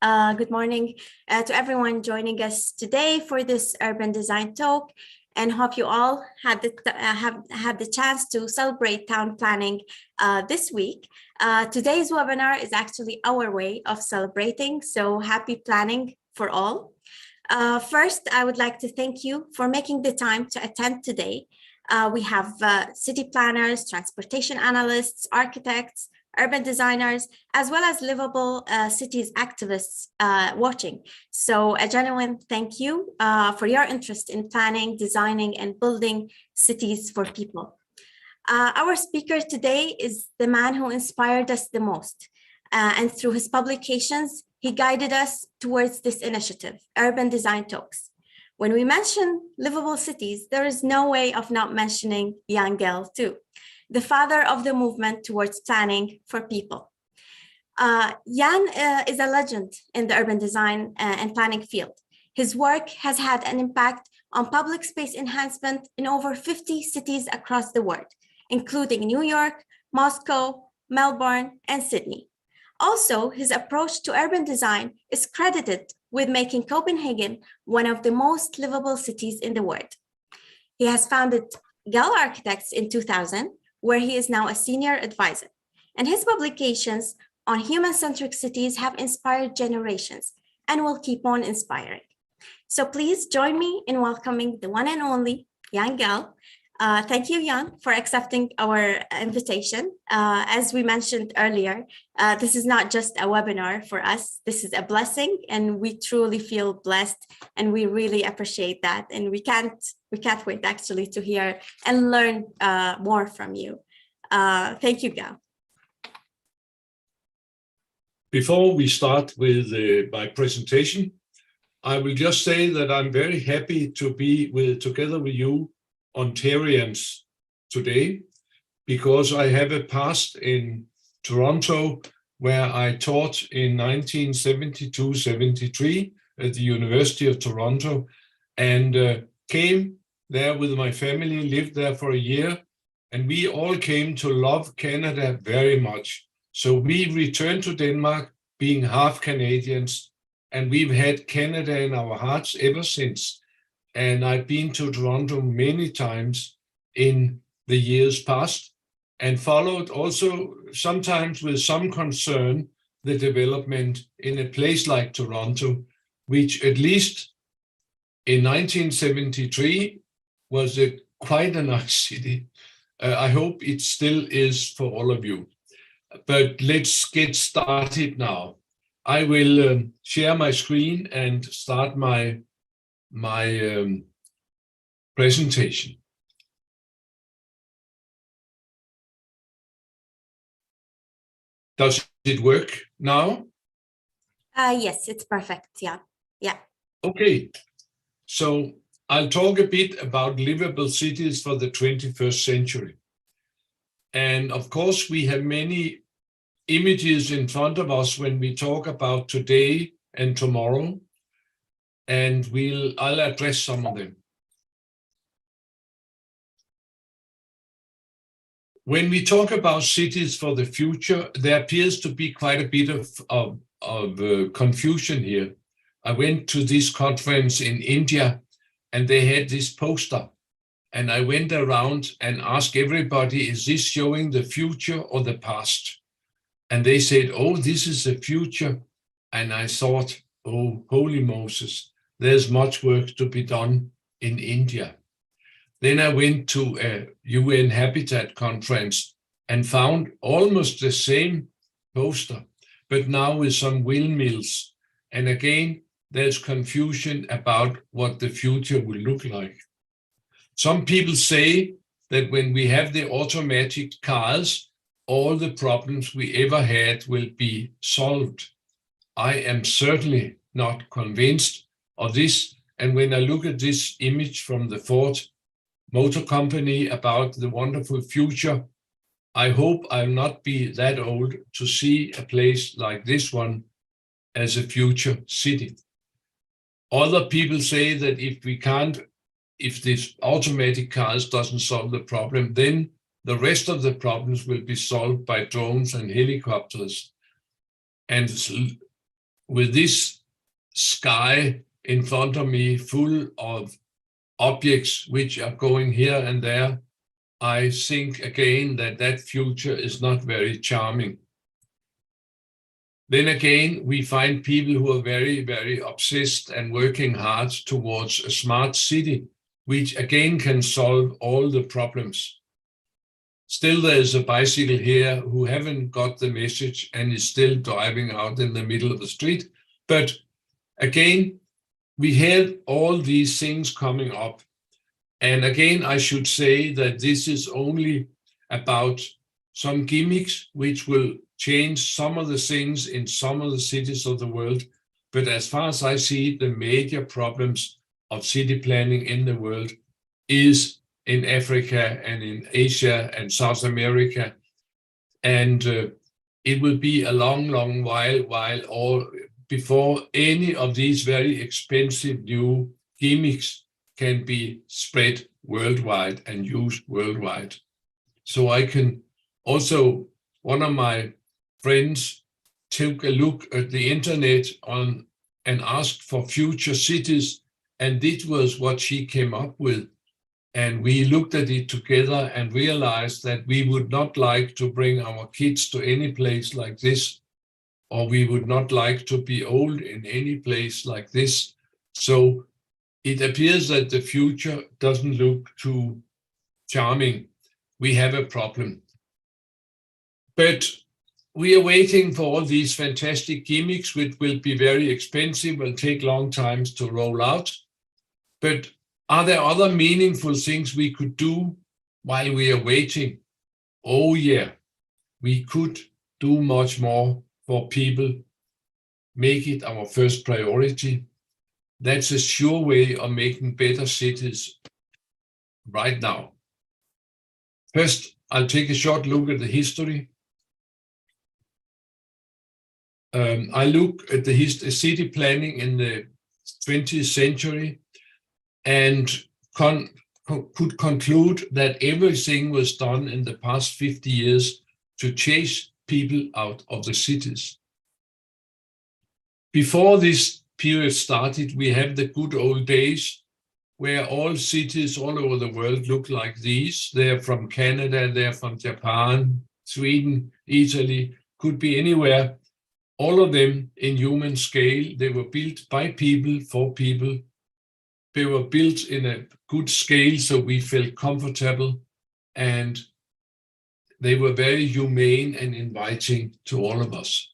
Good morning to everyone joining us today for this Urban Design Talk, and hope you all had the chance to celebrate town planning this week. Today's webinar is actually our way of celebrating, so happy planning for all. First, I would like to thank you for making the time to attend today. We have city planners, transportation analysts, architects, urban designers, as well as livable cities activists watching. So a genuine thank you for your interest in planning, designing, and building cities for people. Our speaker today is the man who inspired us the most. And through his publications, he guided us towards this initiative, UrbanDesignTalks. When we mention livable cities, there is no way of not mentioning Gehl too, the father of the movement towards planning for people. Jan is a legend in the urban design and planning field. His work has had an impact on public space enhancement in over 50 cities across the world, including New York, Moscow, Melbourne, and Sydney. Also, his approach to urban design is credited with making Copenhagen one of the most livable cities in the world. He has founded Gehl Architects in 2000, where he is now a senior advisor, and his publications on human-centric cities have inspired generations and will keep on inspiring. So please join me in welcoming the one and only Jan Gehl. Thank you, Jan, for accepting our invitation. As we mentioned earlier, this is not just a webinar for us. This is a blessing, and we truly feel blessed, and we really appreciate that. And we can't wait actually to hear and learn more from you. Thank you, Gehl. Before we start with my presentation, I will just say that I'm very happy to be together with you Ontarians today, because I have a past in Toronto where I taught in 1972-73 at the University of Toronto, and came there with my family, lived there for a year, and we all came to love Canada very much. So we returned to Denmark being half Canadians, and we've had Canada in our hearts ever since. And I've been to Toronto many times in the years past, and followed also sometimes with some concern the development in a place like Toronto, which at least in 1973 was quite a nice city. I hope it still is for all of you. But let's get started now. I will share my screen and start my presentation. Does it work now? Yes, it's perfect. Yeah. Okay, so I'll talk a bit about livable cities for the 21st century. And of course, we have many images in front of us when we talk about today and tomorrow, and I'll address some of them. When we talk about cities for the future, there appears to be quite a bit of confusion here. I went to this conference in India, and they had this poster, and I went around and asked everybody, is this showing the future or the past? And they said, oh, this is the future. And I thought, oh, holy Moses, there's much work to be done in India. Then I went to a UN Habitat conference and found almost the same poster, but now with some windmills. And again, there's confusion about what the future will look like. Some people say that when we have the automatic cars, all the problems we ever had will be solved. I am certainly not convinced of this. And when I look at this image from the Ford Motor Company about the wonderful future, I hope I'll not be that old to see a place like this one as a future city. Other people say that if this automatic cars doesn't solve the problem, then the rest of the problems will be solved by drones and helicopters. And with this sky in front of me full of objects which are going here and there, I think again that future is not very charming. Then again, we find people who are very, very obsessed and working hard towards a smart city, which again can solve all the problems. Still, there's a bicycle here who haven't got the message and is still driving out in the middle of the street. But again, we have all these things coming up. And again, I should say that this is only about some gimmicks which will change some of the things in some of the cities of the world. But as far as I see, the major problems of city planning in the world is in Africa and in Asia and South America. And it will be a long, long while before any of these very expensive new gimmicks can be spread worldwide and used worldwide. So I can also, one of my friends took a look at the internet and asked for future cities, and this was what she came up with. And we looked at it together and realized that we would not like to bring our kids to any place like this, or we would not like to be old in any place like this. So it appears that the future doesn't look too charming. We have a problem. But we are waiting for all these fantastic gimmicks, which will be very expensive, will take long times to roll out. But are there other meaningful things we could do while we are waiting? Oh yeah, we could do much more for people, make it our first priority. That's a sure way of making better cities right now. First, I'll take a short look at the history. I look at the city planning in the 20th century and could conclude that everything was done in the past 50 years to chase people out of the cities. Before this period started, we have the good old days where all cities all over the world look like these. They're from Canada, they're from Japan, Sweden, Italy, could be anywhere. All of them in human scale. They were built by people, for people. They were built in a good scale, so we felt comfortable, and they were very humane and inviting to all of us.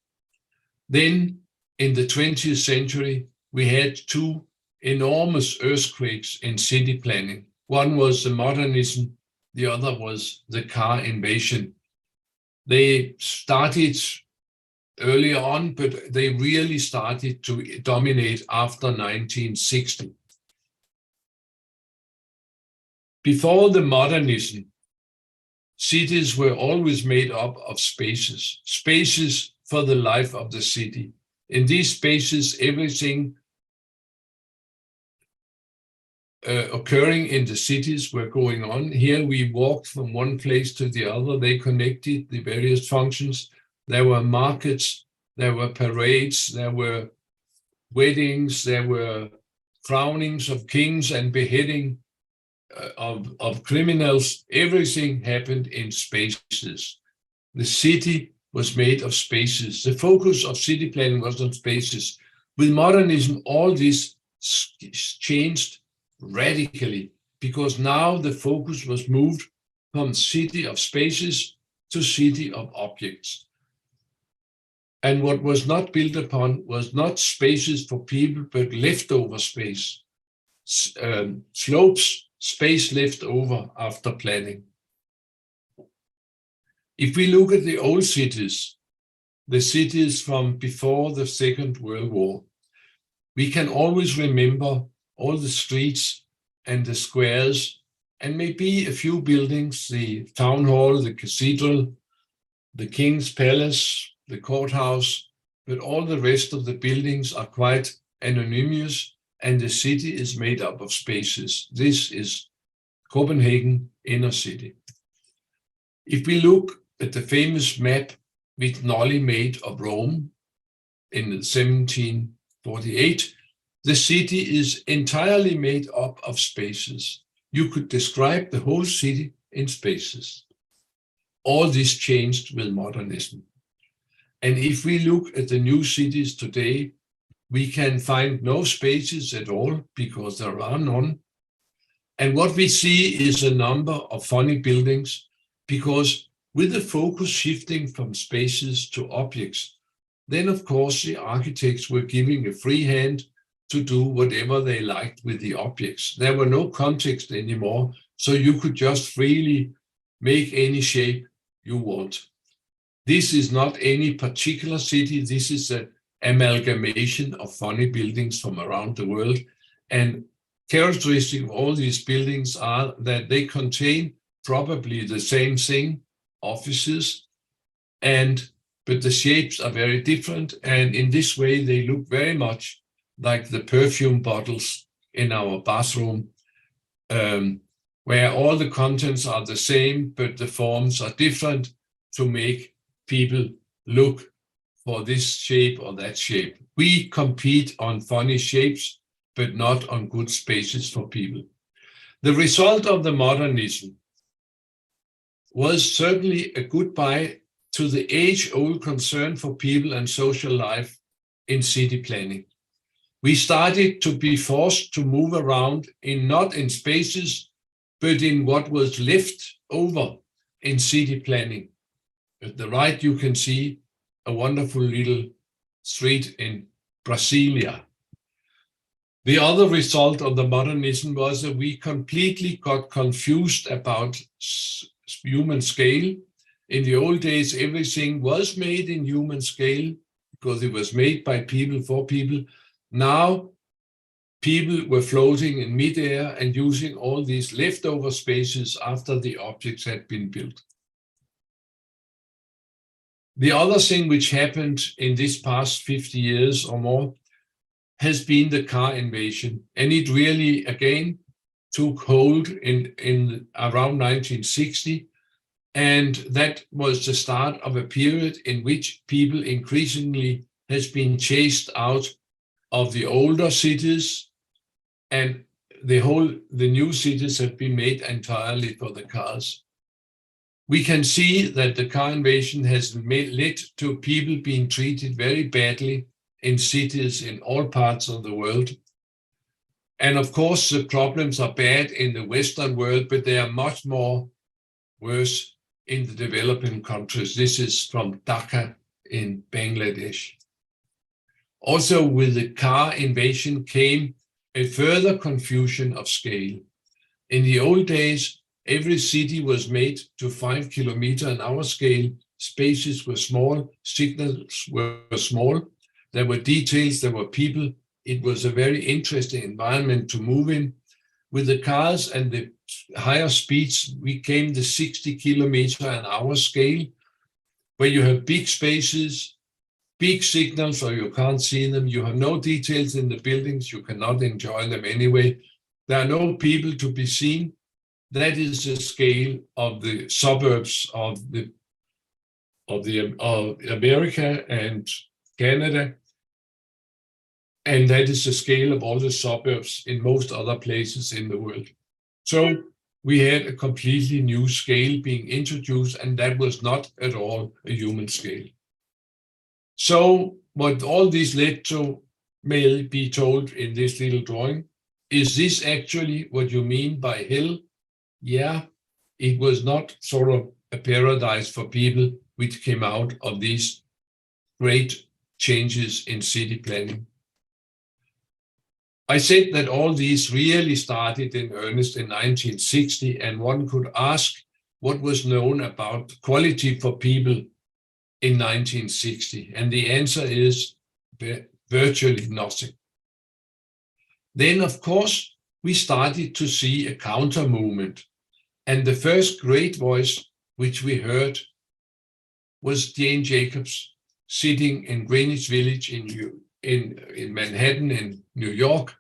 Then, in the 20th century, we had two enormous earthquakes in city planning. One was the modernism, the other was the car invasion. They started earlier on, but they really started to dominate after 1960. Before the modernism, cities were always made up of spaces, spaces for the life of the city. In these spaces, everything occurring in the cities were going on. Here we walked from one place to the other. They connected the various functions. There were markets, there were parades, there were weddings, there were crownings of kings and beheading of criminals. Everything happened in spaces. The city was made of spaces. The focus of city planning was on spaces. With modernism, all this changed radically, because now the focus was moved from city of spaces to city of objects. And what was not built upon was not spaces for people, but leftover space, slopes, space left over after planning. If we look at the old cities, the cities from before the Second World War, we can always remember all the streets and the squares, and maybe a few buildings, the town hall, the cathedral, the king's palace, the courthouse, but all the rest of the buildings are quite anonymous, and the city is made up of spaces. This is Copenhagen, inner city. If we look at the famous map which Nolly made of Rome, in 1748, the city is entirely made up of spaces. You could describe the whole city in spaces. All this changed with modernism. And if we look at the new cities today, we can find no spaces at all because there are none. And what we see is a number of funny buildings, because with the focus shifting from spaces to objects, then of course the architects were giving a free hand to do whatever they liked with the objects. There were no context anymore, so you could just freely make any shape you want. This is not any particular city. This is an amalgamation of funny buildings from around the world. And characteristic of all these buildings are that they contain probably the same thing, offices, but the shapes are very different. And in this way, they look very much like the perfume bottles in our bathroom, where all the contents are the same, but the forms are different to make people look for this shape or that shape. We compete on funny shapes, but not on good spaces for people. The result of the modernism was certainly a goodbye to the age-old concern for people and social life in city planning. We started to be forced to move around not in spaces, but in what was left over in city planning. At the right, you can see a wonderful little street in Brasilia. The other result of the modernism was that we completely got confused about human scale. In the old days, everything was made in human scale because it was made by people for people. Now, people were floating in midair and using all these leftover spaces after the objects had been built. The other thing which happened in this past 50 years or more has been the car invasion. And it really, again, took hold in around 1960. And that was the start of a period in which people increasingly has been chased out of the older cities, and the new cities have been made entirely for the cars. We can see that the car invasion has led to people being treated very badly in cities in all parts of the world. And of course, the problems are bad in the Western world, but they are much more worse in the developing countries. This is from Dhaka in Bangladesh. Also, with the car invasion came a further confusion of scale. In the old days, every city was made to 5 km/h scale. Spaces were small, signals were small. There were details, there were people. It was a very interesting environment to move in. With the cars and the higher speeds, we came the 60 km/h scale, where you have big spaces, big signals, or you can't see them. You have no details in the buildings. You cannot enjoy them anyway. There are no people to be seen. That is the scale of the suburbs of America and Canada. And that is the scale of all the suburbs in most other places in the world. So we had a completely new scale being introduced, and that was not at all a human scale. So what all this led to may be told in this little drawing. Is this actually what you mean by hell? Yeah, it was not sort of a paradise for people which came out of these great changes in city planning. I said that all these really started in earnest in 1960, and one could ask what was known about quality for people in 1960, and the answer is virtually nothing. Then, of course, we started to see a counter movement, and the first great voice which we heard was Jane Jacobs, sitting in Greenwich Village in Manhattan in New York,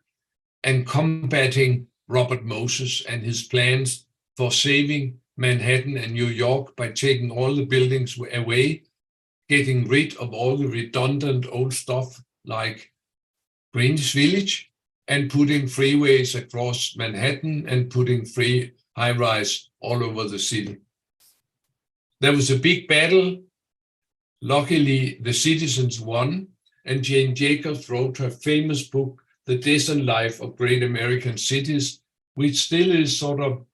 and combating Robert Moses and his plans for saving Manhattan and New York by taking all the buildings away getting rid of all the redundant old stuff like Greenwich Village and putting freeways across Manhattan and putting free high-rise all over the city. There was a big battle. Luckily, the citizens won, and Jane Jacobs wrote her famous book, The Death and Life of Great American Cities, which still is sort of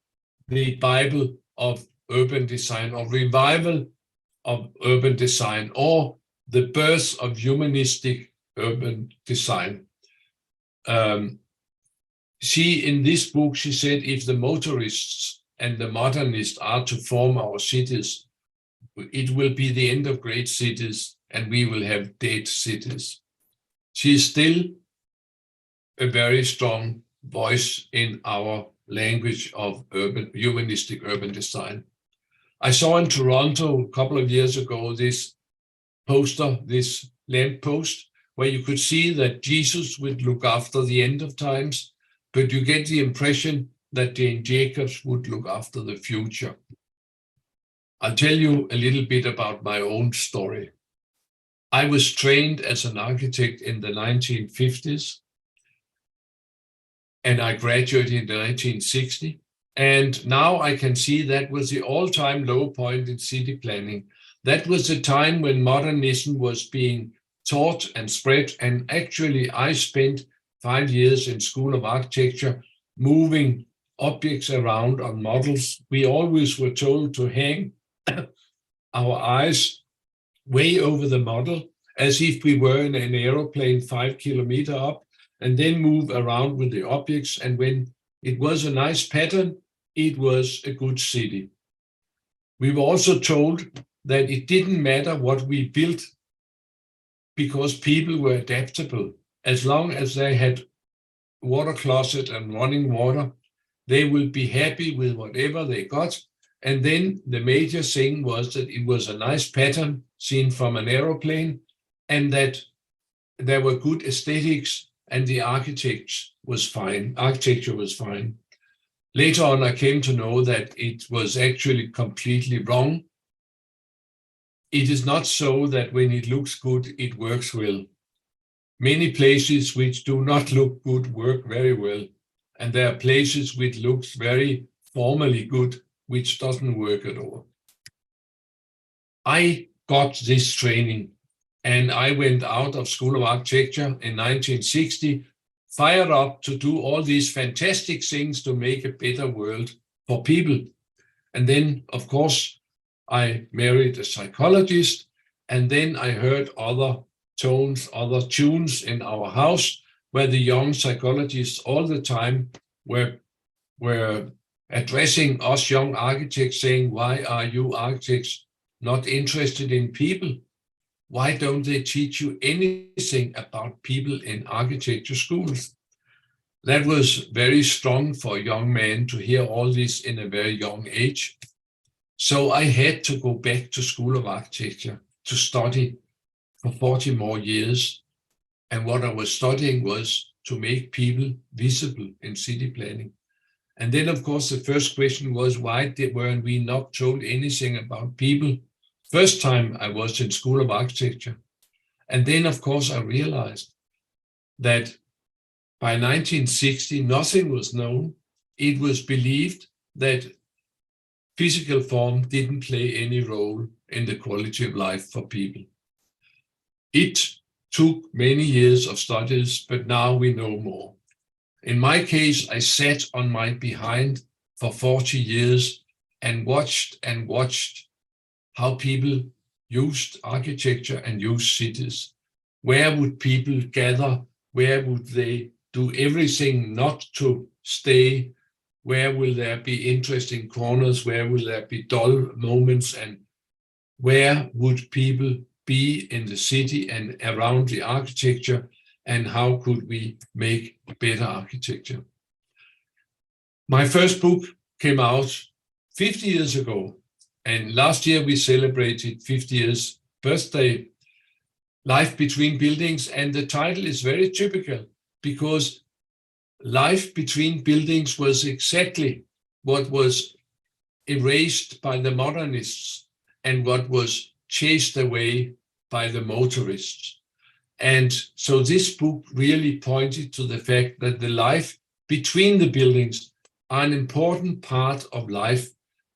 the Bible of urban design, or revival of urban design, or the birth of humanistic urban design. In this book, she said, if the motorists and the modernists are to form our cities, it will be the end of great cities and we will have dead cities. She is still a very strong voice in our language of humanistic urban design. I saw in Toronto a couple of years ago this poster, this lamppost, where you could see that Jesus would look after the end of times, but you get the impression that Jane Jacobs would look after the future. I'll tell you a little bit about my own story. I was trained as an architect in the 1950s, and I graduated in 1960. And now I can see that was the all-time low point in city planning. That was the time when modernism was being taught and spread. And actually, I spent 5 years in School of Architecture moving objects around on models. We always were told to hang our eyes way over the model, as if we were in an aeroplane 5 kilometers up, and then move around with the objects. And when it was a nice pattern, it was a good city. We were also told that it didn't matter what we built because people were adaptable. As long as they had water closet and running water, they would be happy with whatever they got. And then the major thing was that it was a nice pattern seen from an aeroplane, and that there were good aesthetics, and the architecture was fine. Later on, I came to know that it was actually completely wrong. It is not so that when it looks good, it works well. Many places which do not look good work very well, and there are places which looks very formally good, which doesn't work at all. I got this training, and I went out of School of Architecture in 1960, fired up to do all these fantastic things to make a better world for people. And then, of course, I married a psychologist, and then I heard other tones, other tunes in our house, where the young psychologists all the time were addressing us young architects, saying, why are you architects not interested in people? Why don't they teach you anything about people in architecture schools? That was very strong for a young man to hear all this in a very young age. So I had to go back to School of Architecture to study for 40 more years. And what I was studying was to make people visible in city planning. And then, of course, the first question was, why weren't we not told anything about people? First time I was in School of Architecture. And then, of course, I realized that by 1960, nothing was known. It was believed that physical form didn't play any role in the quality of life for people. It took many years of studies, but now we know more. In my case, I sat on my behind for 40 years and watched how people used architecture and used cities. Where would people gather? Where would they do everything not to stay? Where will there be interesting corners? Where will there be dull moments? And where would people be in the city and around the architecture? And how could we make better architecture? My first book came out 50 years ago. And last year we celebrated 50 years birthday, Life Between Buildings. And the title is very typical because life between buildings was exactly what was erased by the modernists and what was chased away by the motorists. And so this book really pointed to the fact that the life between the buildings are an important part of life,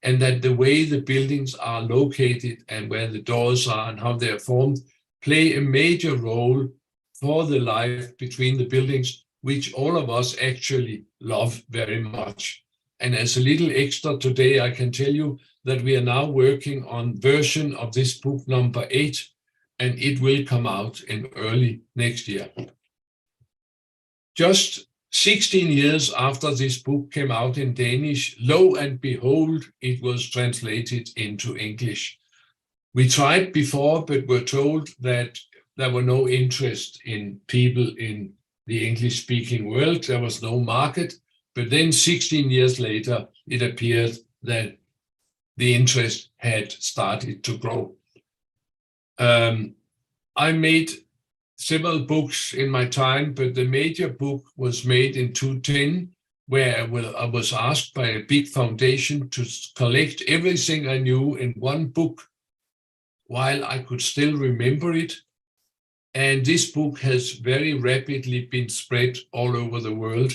and that the way the buildings are located and where the doors are and how they are formed play a major role for the life between the buildings, which all of us actually love very much. And as a little extra today, I can tell you that we are now working on version of this book number 8, and it will come out in early next year. Just 16 years after this book came out in Danish, lo and behold, it was translated into English. We tried before, but were told that there were no interest in people in the English-speaking world. There was no market. But then 16 years later, it appeared that the interest had started to grow. I made several books in my time, but the major book was made in 2010, where I was asked by a big foundation to collect everything I knew in one book while I could still remember it. And this book has very rapidly been spread all over the world.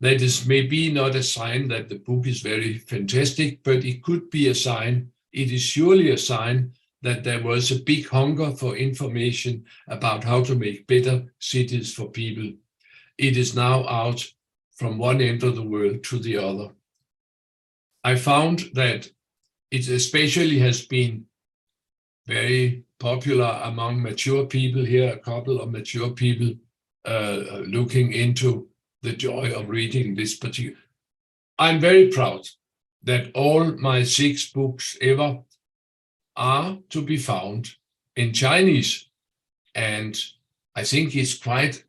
That is maybe not a sign that the book is very fantastic, but it could be a sign, it is surely a sign that there was a big hunger for information about how to make better cities for people. It is now out from one end of the world to the other. I found that it especially has been very popular among mature people here, a couple of mature people looking into the joy of reading this particular. I'm very proud that all my 6 books ever are to be found in Chinese. And I think it's quite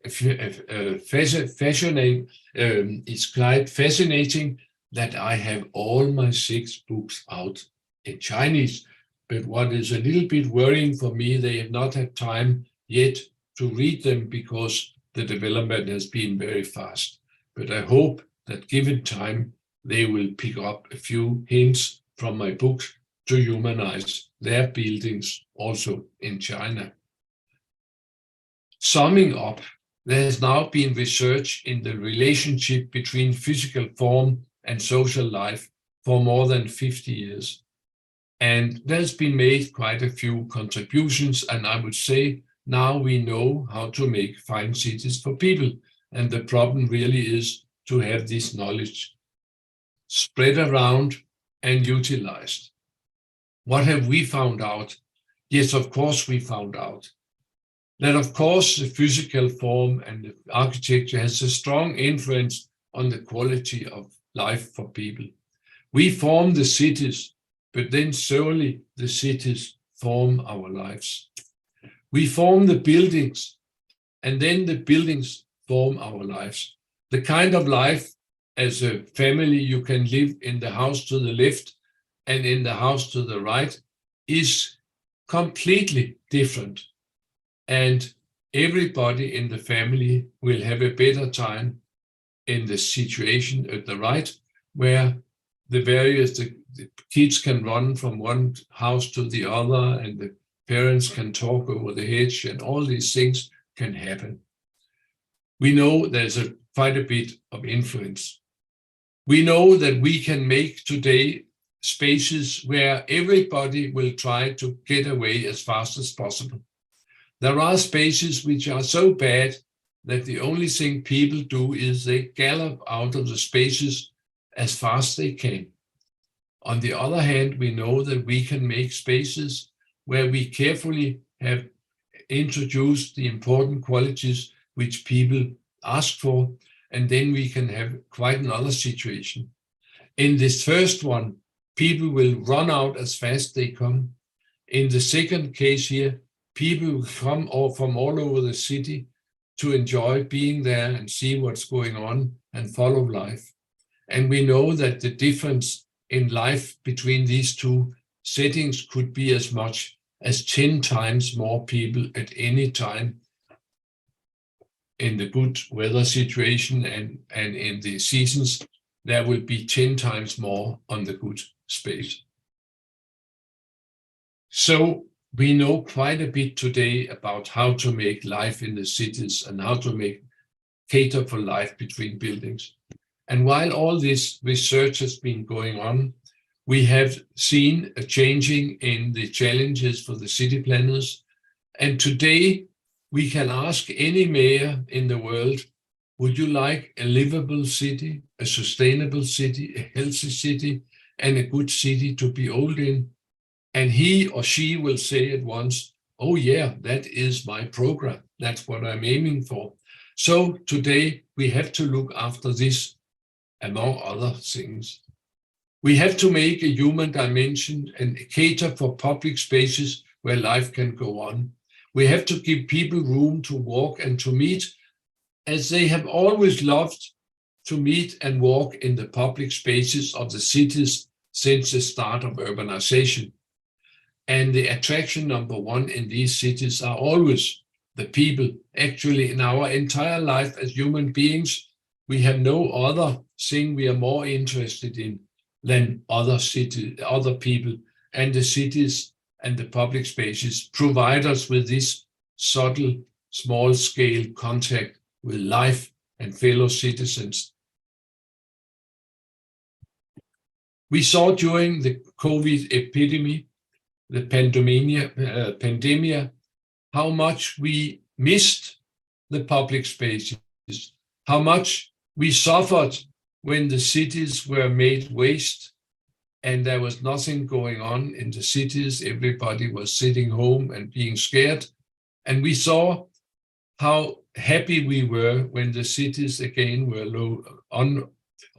fascinating that I have all my 6 books out in Chinese. But what is a little bit worrying for me, they have not had time yet to read them because the development has been very fast. But I hope that given time, they will pick up a few hints from my books to humanize their buildings also in China. Summing up, there has now been research in the relationship between physical form and social life for more than 50 years. And there's been made quite a few contributions, and I would say now we know how to make fine cities for people. And the problem really is to have this knowledge spread around and utilized. What have we found out? Yes, of course, we found out that, of course, the physical form and the architecture has a strong influence on the quality of life for people. We form the cities, but then solely the cities form our lives. We form the buildings, and then the buildings form our lives. The kind of life as a family you can live in the house to the left and in the house to the right is completely different. And everybody in the family will have a better time in the situation at the right, where the kids can run from one house to the other, and the parents can talk over the hedge, and all these things can happen. We know there's quite a bit of influence. We know that we can make today spaces where everybody will try to get away as fast as possible. There are spaces which are so bad that the only thing people do is they gallop out of the spaces as fast as they can. On the other hand, we know that we can make spaces where we carefully have introduced the important qualities which people ask for, and then we can have quite another situation. In this first one, people will run out as fast as they come. In the second case here, people will come from all over the city to enjoy being there and see what's going on and follow life. And we know that the difference in life between these two settings could be as much as 10 times more people at any time in the good weather situation, and in the seasons, there will be 10 times more on the good space. So we know quite a bit today about how to make life in the cities and how to cater for life between buildings. And while all this research has been going on, we have seen a changing in the challenges for the city planners. And today we can ask any mayor in the world, would you like a livable city, a sustainable city, a healthy city, and a good city to be old in? And he or she will say at once, oh yeah, that is my program. That's what I'm aiming for. So today we have to look after this, among other things. We have to make a human dimension and cater for public spaces where life can go on. We have to give people room to walk and to meet, as they have always loved to meet and walk in the public spaces of the cities since the start of urbanization. And the attraction number one in these cities are always the people. Actually, in our entire life as human beings, we have no other thing we are more interested in than other people. And the cities and the public spaces provide us with this subtle, small-scale contact with life and fellow citizens. We saw during the COVID epidemic, the pandemia, how much we missed the public spaces, how much we suffered when the cities were made waste and there was nothing going on in the cities. Everybody was sitting home and being scared. And we saw how happy we were when the cities again were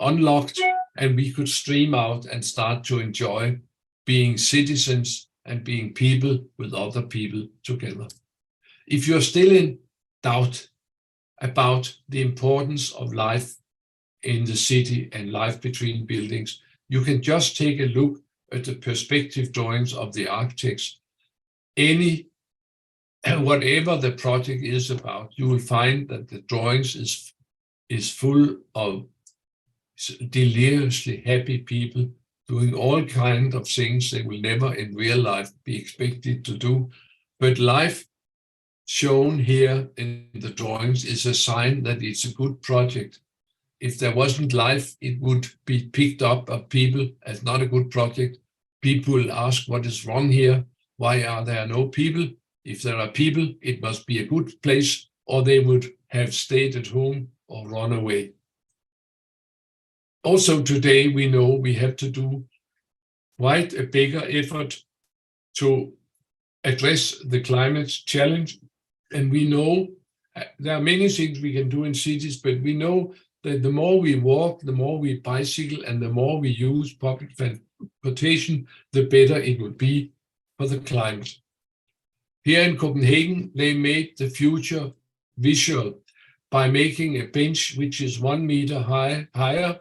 unlocked and we could stream out and start to enjoy being citizens and being people with other people together. If you're still in doubt about the importance of life in the city and life between buildings, you can just take a look at the perspective drawings of the architects. Whatever the project is about, you will find that the drawings is full of deliriously happy people doing all kinds of things they will never in real life be expected to do. But life shown here in the drawings is a sign that it's a good project. If there wasn't life, it would be picked up by people as not a good project. People will ask, what is wrong here? Why are there no people? If there are people, it must be a good place, or they would have stayed at home or run away. Also today, we know we have to do quite a bigger effort to address the climate challenge. And we know there are many things we can do in cities, but we know that the more we walk, the more we bicycle, and the more we use public transportation, the better it will be for the climate. Here in Copenhagen, they made the future visual by making a bench which is 1 meter higher,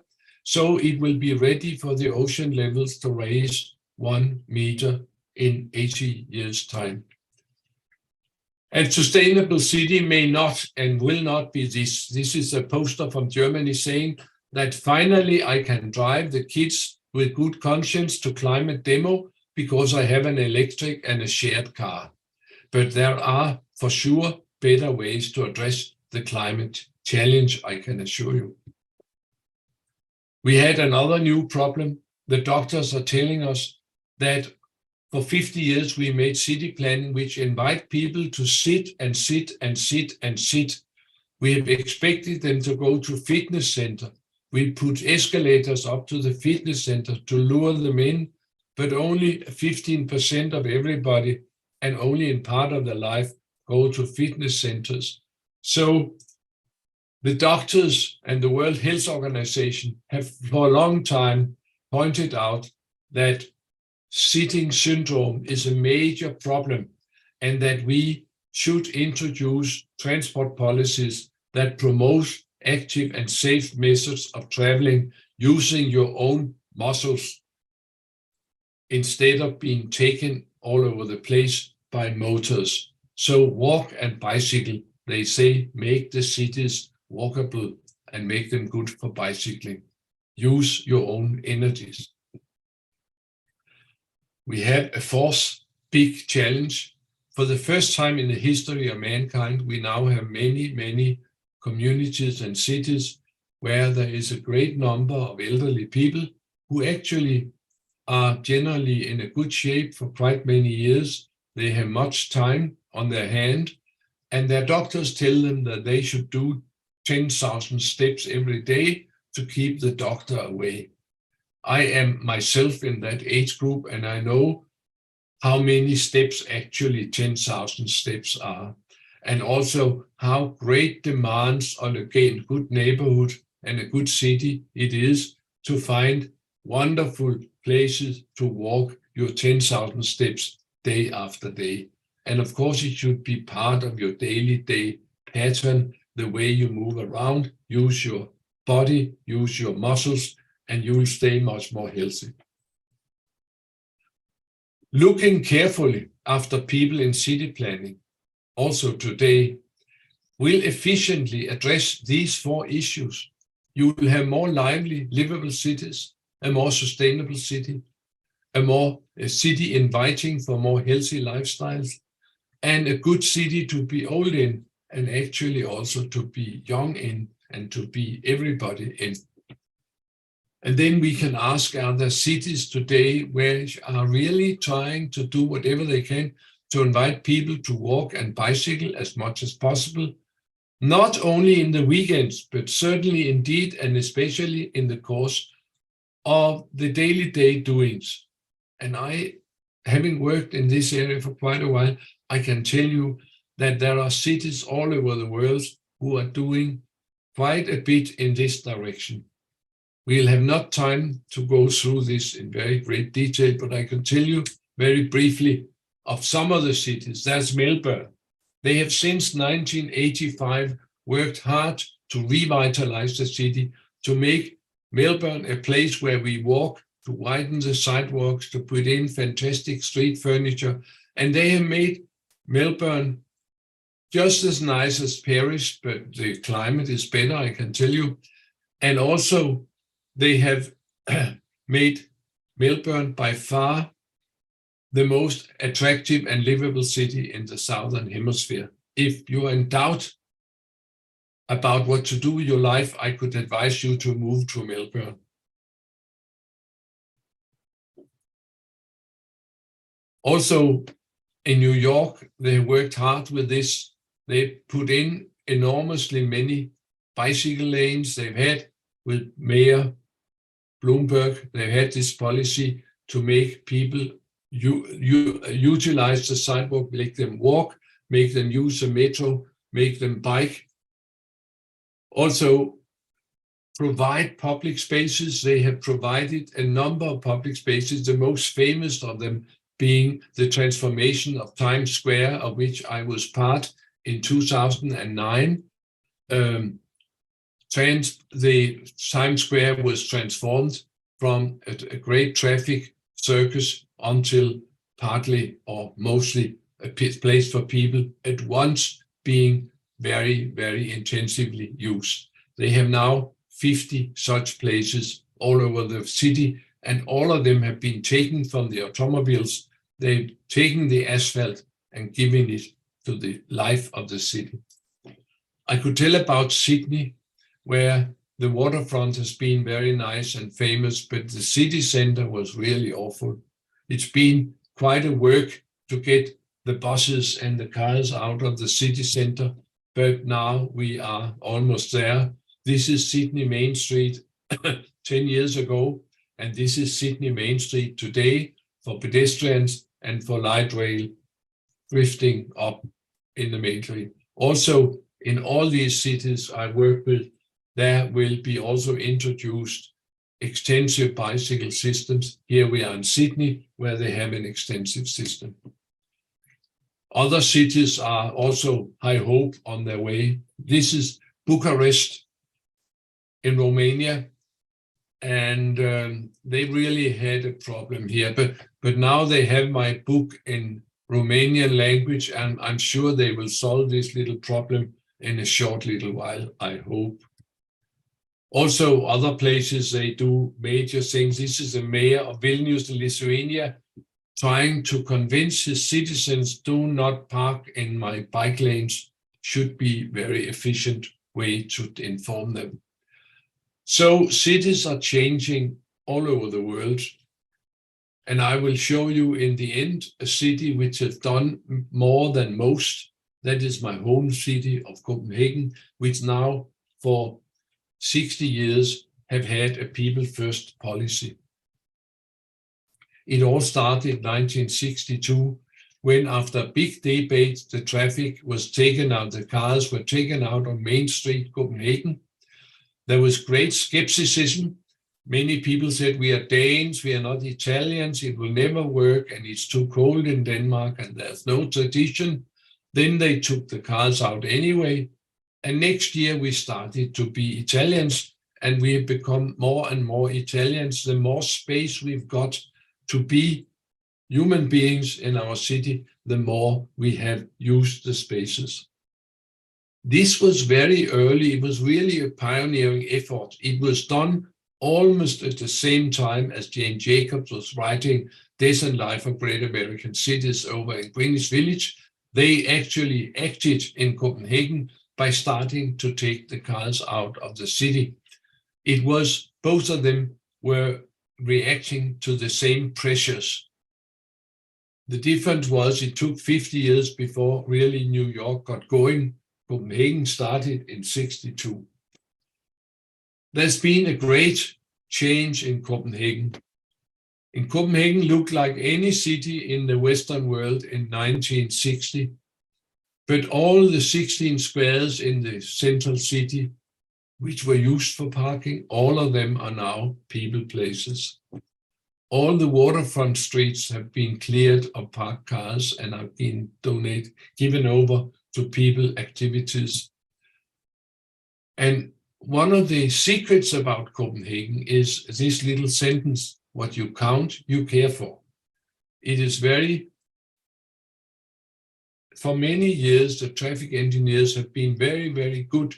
so it will be ready for the ocean levels to raise 1 meter in 80 years' time. A sustainable city may not and will not be this. This is a poster from Germany saying that finally I can drive the kids with good conscience to climate demo because I have an electric and a shared car. But there are for sure better ways to address the climate challenge, I can assure you. We had another new problem. The doctors are telling us that for 50 years, we made city planning which invite people to sit and sit and sit and sit. We have expected them to go to fitness center. We put escalators up to the fitness center to lure them in, but only 15% of everybody and only in part of their life go to fitness centers. So the doctors and the World Health Organization have for a long time pointed out that sitting syndrome is a major problem and that we should introduce transport policies that promote active and safe methods of traveling using your own muscles instead of being taken all over the place by motors. So walk and bicycle, they say, make the cities walkable and make them good for bicycling. Use your own energies. We have a fourth big challenge. For the first time in the history of mankind, we now have many communities and cities where there is a great number of elderly people who actually are generally in a good shape for quite many years. They have much time on their hand, and their doctors tell them that they should do 10,000 steps every day to keep the doctor away. I am myself in that age group, and I know how many steps actually 10,000 steps are, and also how great demands on, again, good neighborhood and a good city it is to find wonderful places to walk your 10,000 steps day after day. And of course, it should be part of your daily day pattern, the way you move around, use your body, use your muscles, and you will stay much more healthy. Looking carefully after people in city planning, also today, will efficiently address these 4 issues. You will have more lively, livable cities, a more sustainable city, a city inviting for more healthy lifestyles, and a good city to be old in, and actually also to be young in, and to be everybody in. And then we can ask, are there cities today where are really trying to do whatever they can to invite people to walk and bicycle as much as possible, not only in the weekends, but certainly indeed, and especially in the course of the daily day doings. And I, having worked in this area for quite a while, I can tell you that there are cities all over the world who are doing quite a bit in this direction. We'll have not time to go through this in very great detail, but I can tell you very briefly of some of the cities. There's Melbourne. They have since 1985 worked hard to revitalize the city, to make Melbourne a place where we walk, to widen the sidewalks, to put in fantastic street furniture. And they have made Melbourne just as nice as Paris, but the climate is better, I can tell you. And also, they have made Melbourne by far the most attractive and livable city in the Southern Hemisphere. If you are in doubt about what to do with your life, I could advise you to move to Melbourne. Also, in New York, they worked hard with this. They put in enormously many bicycle lanes. They've had, with Mayor Bloomberg, they've had this policy to make people utilize the sidewalk, make them walk, make them use the metro, make them bike. Also, provide public spaces. They have provided a number of public spaces, the most famous of them being the transformation of Times Square, of which I was part in 2009. The Times Square was transformed from a great traffic circus until partly or mostly a place for people at once being very intensively used. They have now 50 such places all over the city, and all of them have been taken from the automobiles. They've taken the asphalt and given it to the life of the city. I could tell about Sydney, where the waterfront has been very nice and famous, but the city center was really awful. It's been quite a work to get the buses and the cars out of the city center, but now we are almost there. This is Sydney Main Street 10 years ago, and this is Sydney Main Street today for pedestrians and for light rail drifting up in the main street. Also, in all these cities I work with, there will be also introduced extensive bicycle systems. Here we are in Sydney, where they have an extensive system. Other cities are also, I hope, on their way. This is Bucharest in Romania, and they really had a problem here. But now they have my book in Romanian language, and I'm sure they will solve this little problem in a short little while, I hope. Also, other places, they do major things. This is the mayor of Vilnius, Lithuania, trying to convince his citizens do not park in my bike lanes should be very efficient way to inform them. So cities are changing all over the world. And I will show you in the end a city which has done more than most. That is my home city of Copenhagen, which now for 60 years have had a people first policy. It all started in 1962, when after a big debate, the traffic was taken out, the cars were taken out on Main Street, Copenhagen. There was great skepticism. Many people said, we are Danes, we are not Italians, it will never work, and it's too cold in Denmark, and there's no tradition. Then they took the cars out anyway. And next year we started to be Italians, and we have become more and more Italians. The more space we've got to be human beings in our city, the more we have used the spaces. This was very early. It was really a pioneering effort. It was done almost at the same time as Jane Jacobs was writing Decent Life of Great American Cities over in Greenwich Village. They actually acted in Copenhagen by starting to take the cars out of the city. It was, both of them were reacting to the same pressures. The difference was it took 50 years before really New York got going. Copenhagen started in 62. There's been a great change in Copenhagen. In Copenhagen looked like any city in the Western world in 1960, but all the 16 squares in the central city, which were used for parking, all of them are now people places. All the waterfront streets have been cleared of parked cars and have been given over to people activities. And one of the secrets about Copenhagen is this little sentence, what you count, you care for. It is for many years, the traffic engineers have been very, very good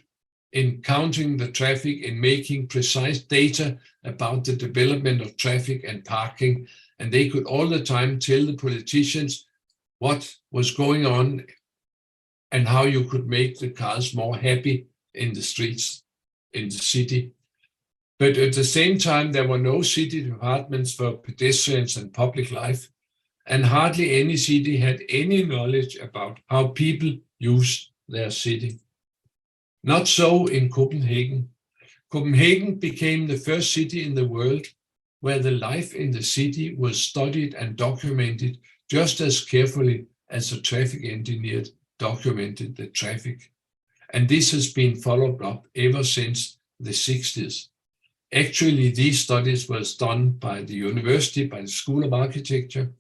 in counting the traffic, in making precise data about the development of traffic and parking. And they could all the time tell the politicians what was going on and how you could make the cars more happy in the streets, in the city. But at the same time, there were no city departments for pedestrians and public life, and hardly any city had any knowledge about how people use their city. Not so in Copenhagen. Copenhagen became the first city in the world where the life in the city was studied and documented just as carefully as the traffic engineer documented the traffic. And this has been followed up ever since the 60s. Actually, these studies were done by the university, by the School of Architecture,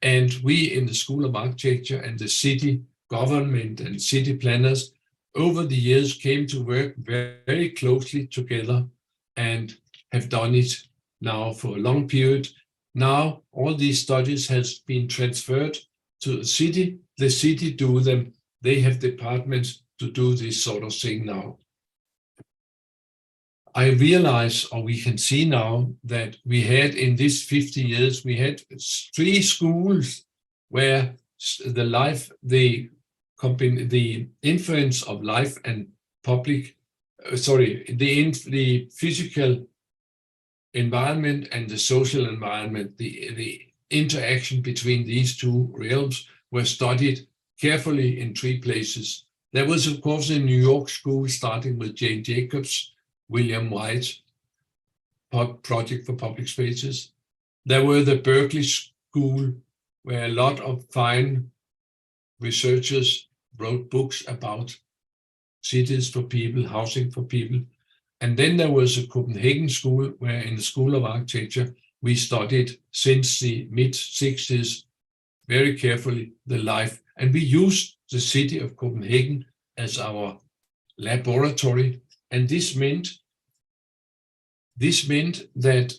and we in the School of Architecture and the city government and city planners over the years came to work very closely together and have done it now for a long period. Now all these studies has been transferred to the city do them. They have departments to do this sort of thing now. I realize, or we can see now, that we had in this 50 years, we had 3 schools where the influence of life and public, the physical environment and the social environment, the interaction between these two realms were studied carefully in 3 places. There was, of course, a New York school starting with Jane Jacobs, William White project for public spaces. There were the Berkeley School, where a lot of fine researchers wrote books about cities for people, housing for people. And then there was a Copenhagen school, where in the School of Architecture, we studied since the mid-60s very carefully the life. And we used the city of Copenhagen as our laboratory. And this meant that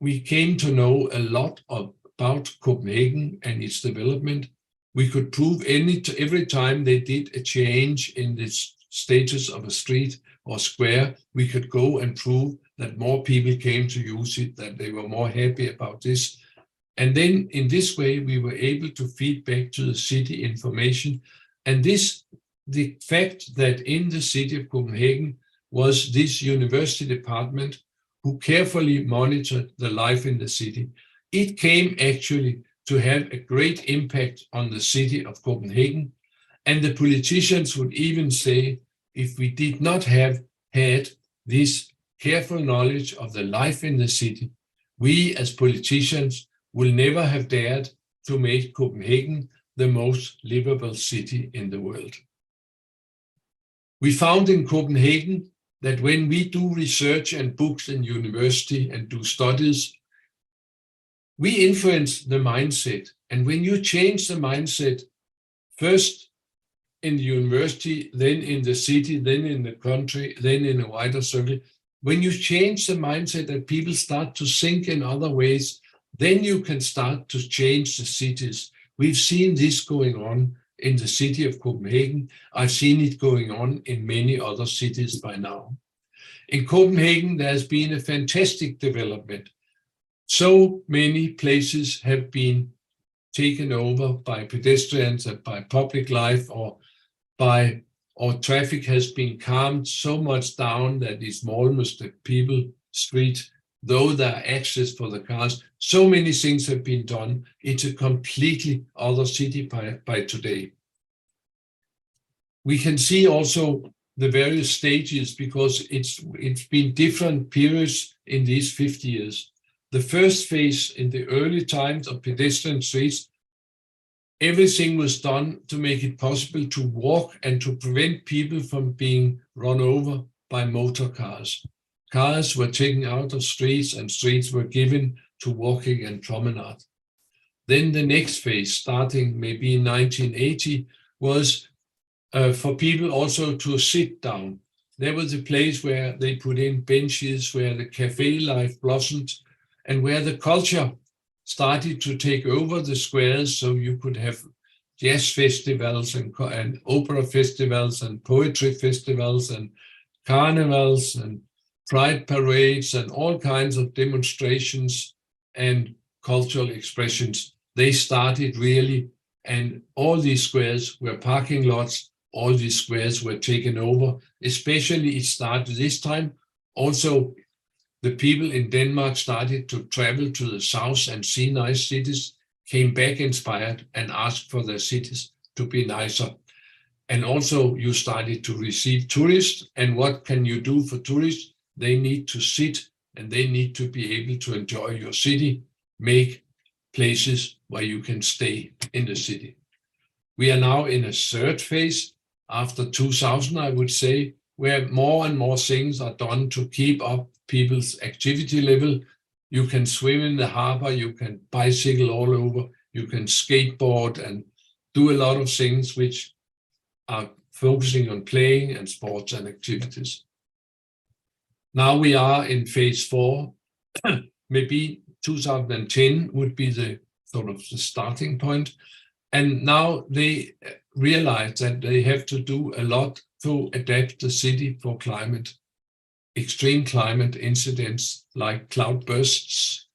we came to know a lot about Copenhagen and its development. We could prove every time they did a change in the status of a street or square, we could go and prove that more people came to use it, that they were more happy about this. And then in this way, we were able to feed back to the city information. And the fact that in the city of Copenhagen was this university department who carefully monitored the life in the city, it came actually to have a great impact on the city of Copenhagen. And the politicians would even say, if we did not have had this careful knowledge of the life in the city, we as politicians will never have dared to make Copenhagen the most livable city in the world. We found in Copenhagen that when we do research and books in university and do studies, we influence the mindset. And when you change the mindset, first in the university, then in the city, then in the country, then in a wider circle, when you change the mindset that people start to think in other ways, then you can start to change the cities. We've seen this going on in the city of Copenhagen. I've seen it going on in many other cities by now. In Copenhagen, there has been a fantastic development. So many places have been taken over by pedestrians and by public life, or traffic has been calmed so much down that it's almost a people street, though there are access for the cars. So many things have been done. It's a completely other city by today. We can see also the various stages, because it's been different periods in these 50 years. The first phase, in the early times of pedestrian streets, everything was done to make it possible to walk and to prevent people from being run over by motor cars. Cars were taken out of streets and streets were given to walking and promenade. Then the next phase, starting maybe in 1980, was for people also to sit down. There was a place where they put in benches, where the cafe life blossomed, and where the culture started to take over the squares, so you could have jazz festivals and opera festivals and poetry festivals and carnivals and pride parades and all kinds of demonstrations and cultural expressions. They started really, and all these squares were parking lots. All these squares were taken over. Especially it started this time. Also, the people in Denmark started to travel to the south and see nice cities, came back inspired and asked for their cities to be nicer. And also you started to receive tourists. And what can you do for tourists? They need to sit and they need to be able to enjoy your city, make places where you can stay in the city. We are now in a third phase after 2000, I would say, where more and more things are done to keep up people's activity level. You can swim in the harbor, you can bicycle all over, you can skateboard and do a lot of things which are focusing on playing and sports and activities. Now we are in phase 4. Maybe 2010 would be the sort of the starting point. And now they realize that they have to do a lot to adapt the city for climate, extreme climate incidents like cloud bursts.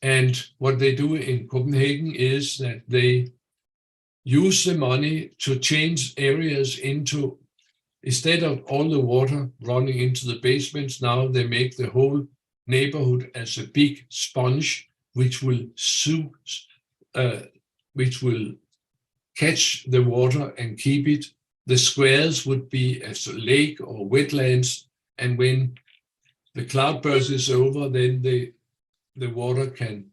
And what they do in Copenhagen is that they use the money to change areas into, instead of all the water running into the basements, now they make the whole neighborhood as a big sponge, which will catch the water and keep it. The squares would be as a lake or wetlands, and when the cloudburst is over, then the water can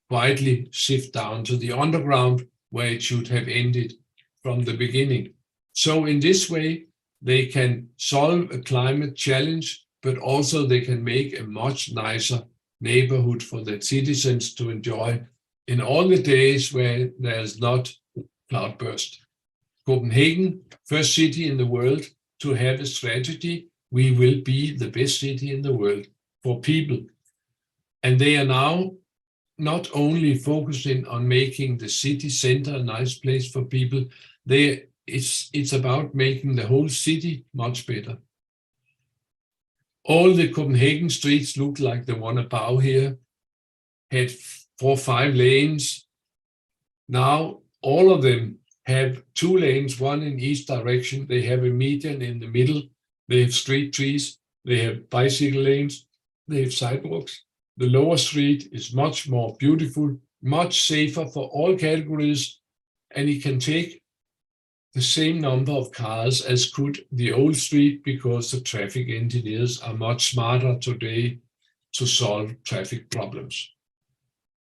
quietly sift down to the underground where it should have ended from the beginning. So in this way, they can solve a climate challenge, but also they can make a much nicer neighborhood for the citizens to enjoy in all the days where there's not cloudburst. Copenhagen, first city in the world to have a strategy. We will be the best city in the world for people. And they are now not only focusing on making the city center a nice place for people, it's about making the whole city much better. All the Copenhagen streets look like the one above here. Had 4 or 5 lanes. Now all of them have 2 lanes, one in each direction. They have a median in the middle. They have street trees. They have bicycle lanes. They have sidewalks. The lower street is much more beautiful, much safer for all categories, and it can take the same number of cars as could the old street, because the traffic engineers are much smarter today to solve traffic problems.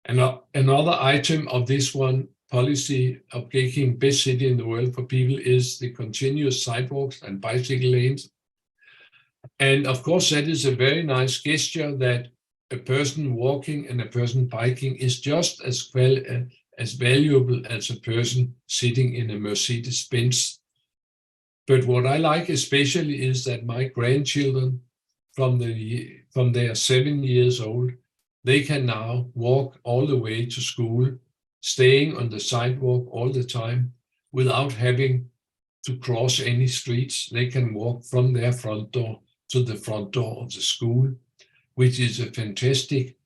And another item of this one policy of making best city in the world for people is the continuous sidewalks and bicycle lanes. And of course, that is a very nice gesture, that a person walking and a person biking is just as well as valuable as a person sitting in a Mercedes-Benz. But what I like especially is that my grandchildren, from they are 7 years old, they can now walk all the way to school, staying on the sidewalk all the time without having to cross any streets. They can walk from their front door to the front door of the school, which is a fantastic,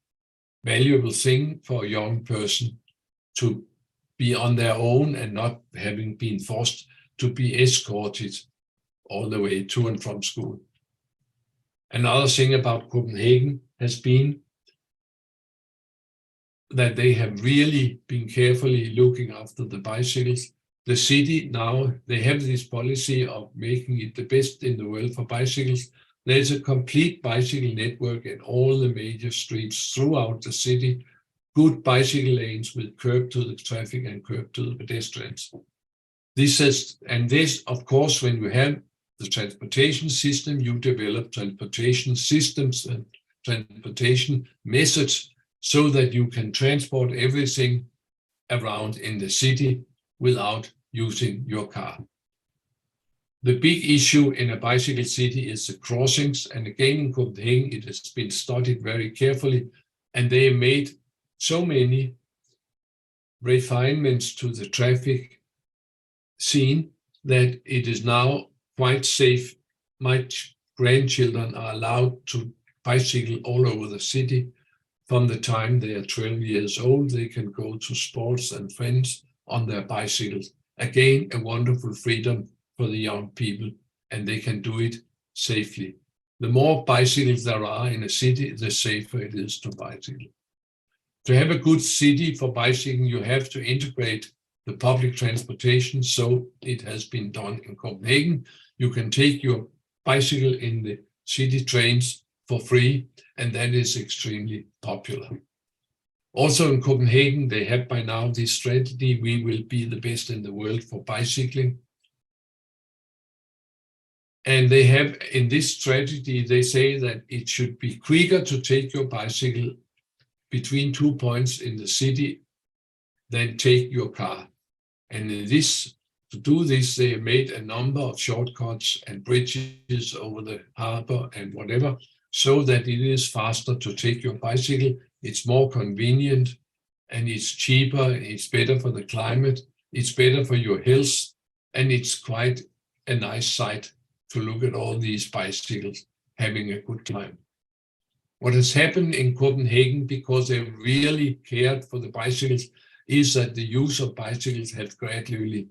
valuable thing for a young person to be on their own and not having been forced to be escorted all the way to and from school. Another thing about Copenhagen has been that they have really been carefully looking after the bicycles. The city now, they have this policy of making it the best in the world for bicycles. There's a complete bicycle network in all the major streets throughout the city, good bicycle lanes with curb to the traffic and curb to the pedestrians. This, of course, when you have the transportation system, you develop transportation systems and transportation methods so that you can transport everything around in the city without using your car. The big issue in a bicycle city is the crossings, and again in Copenhagen it has been studied very carefully, and they made so many refinements to the traffic scene that it is now quite safe. My grandchildren are allowed to bicycle all over the city. From the time they are 12 years old, they can go to sports and friends on their bicycles. Again, a wonderful freedom for the young people, and they can do it safely. The more bicycles there are in a city, the safer it is to bicycle. To have a good city for bicycling, you have to integrate the public transportation, so it has been done in Copenhagen. You can take your bicycle in the city trains for free, and that is extremely popular. Also in Copenhagen, they have by now this strategy, we will be the best in the world for bicycling. And they have, in this strategy, they say that it should be quicker to take your bicycle between 2 points in the city than take your car. And in this, to do this, they have made a number of shortcuts and bridges over the harbor and whatever, so that it is faster to take your bicycle. It's more convenient, and it's cheaper, it's better for the climate, it's better for your health, and it's quite a nice sight to look at all these bicycles having a good time. What has happened in Copenhagen, because they really cared for the bicycles, is that the use of bicycles has gradually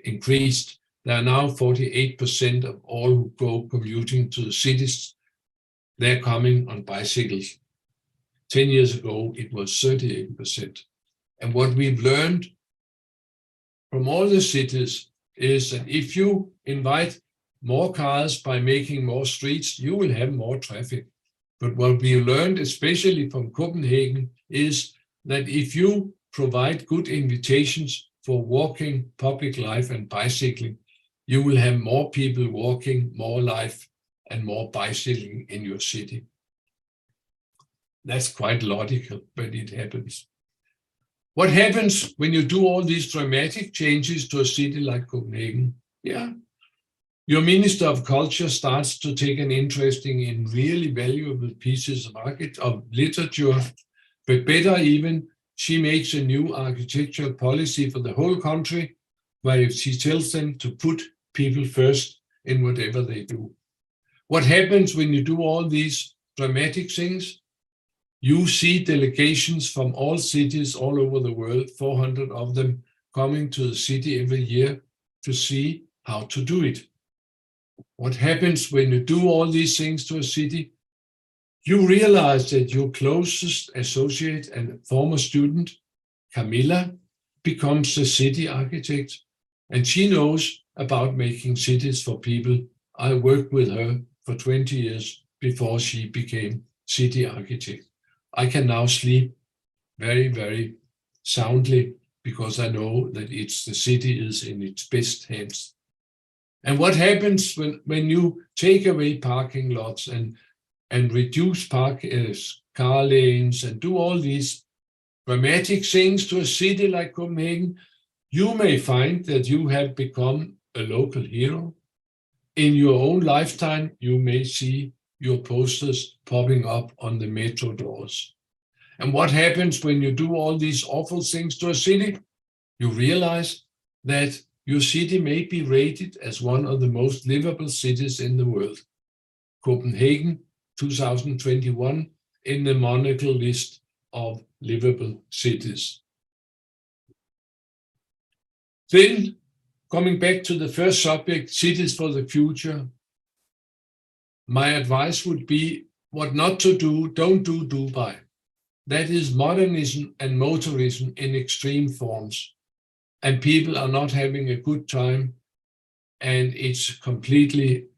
increased. There are now 48% of all who go commuting to the cities, they're coming on bicycles. 10 years ago, it was 38%. And what we've learned from all the cities is that if you invite more cars by making more streets, you will have more traffic. But what we learned, especially from Copenhagen, is that if you provide good invitations for walking, public life, and bicycling, you will have more people walking, more life, and more bicycling in your city. That's quite logical, but it happens. What happens when you do all these dramatic changes to a city like Copenhagen? Yeah, your Minister of Culture starts to take an interest in really valuable pieces of literature, but better even, she makes a new architectural policy for the whole country, where she tells them to put people first in whatever they do. What happens when you do all these dramatic things? You see delegations from all cities all over the world, 400 of them, coming to the city every year to see how to do it. What happens when you do all these things to a city? You realize that your closest associate and former student, Camilla, becomes the city architect, and she knows about making cities for people. I worked with her for 20 years before she became city architect. I can now sleep very, very soundly because I know that the city is in its best hands. And what happens when you take away parking lots and reduce car lanes and do all these dramatic things to a city like Copenhagen, you may find that you have become a local hero. In your own lifetime, you may see your posters popping up on the metro doors. And what happens when you do all these awful things to a city? You realize that your city may be rated as one of the most livable cities in the world. Copenhagen 2021 in the Monocle list of livable cities. Then, coming back to the first subject, cities for the future, my advice would be what not to do, don't do Dubai. That is modernism and motorism in extreme forms. And people are not having a good time, and it's completely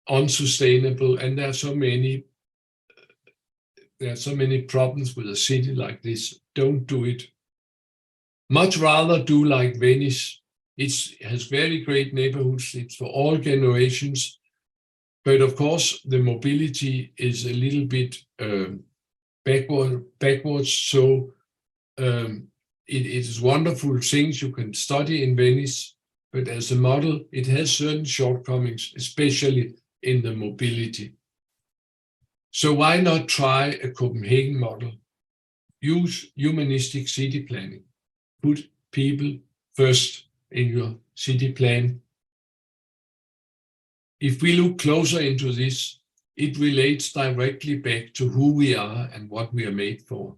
unsustainable. And there are so many problems with a city like this. Don't do it. Much rather do like Venice. It has very great neighborhoods. It's for all generations. But of course, the mobility is a little bit backwards. So it is wonderful things you can study in Venice. But as a model, it has certain shortcomings, especially in the mobility. So why not try a Copenhagen model? Use humanistic city planning. Put people first in your city plan. If we look closer into this, it relates directly back to who we are and what we are made for.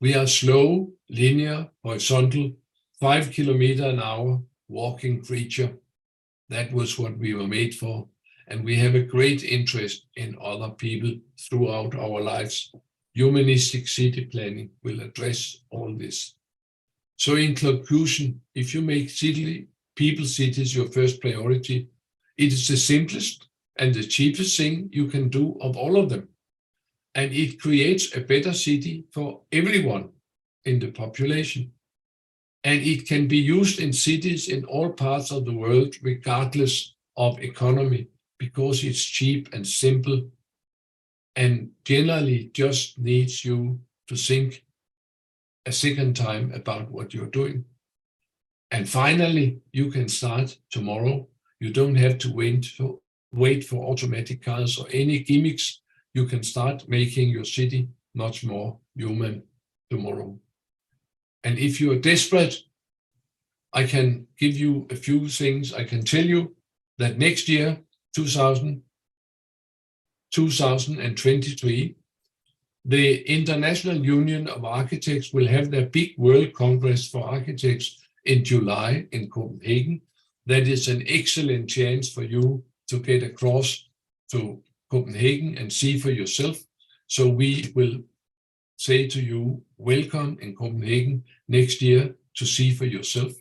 We are slow, linear, horizontal, 5 kilometers an hour walking creature. That was what we were made for. And we have a great interest in other people throughout our lives. Humanistic city planning will address all this. So in conclusion, if you make people cities your first priority, it is the simplest and the cheapest thing you can do of all of them. And it creates a better city for everyone in the population. And it can be used in cities in all parts of the world, regardless of economy, because it's cheap and simple and generally just needs you to think a second time about what you're doing. And finally, you can start tomorrow. You don't have to wait for automatic cars or any gimmicks. You can start making your city much more human tomorrow. And if you are desperate, I can give you a few things. I can tell you that next year, 2023, the International Union of Architects will have their big World Congress for Architects in July in Copenhagen. That is an excellent chance for you to get across to Copenhagen and see for yourself. So we will say to you, welcome in Copenhagen next year to see for yourself.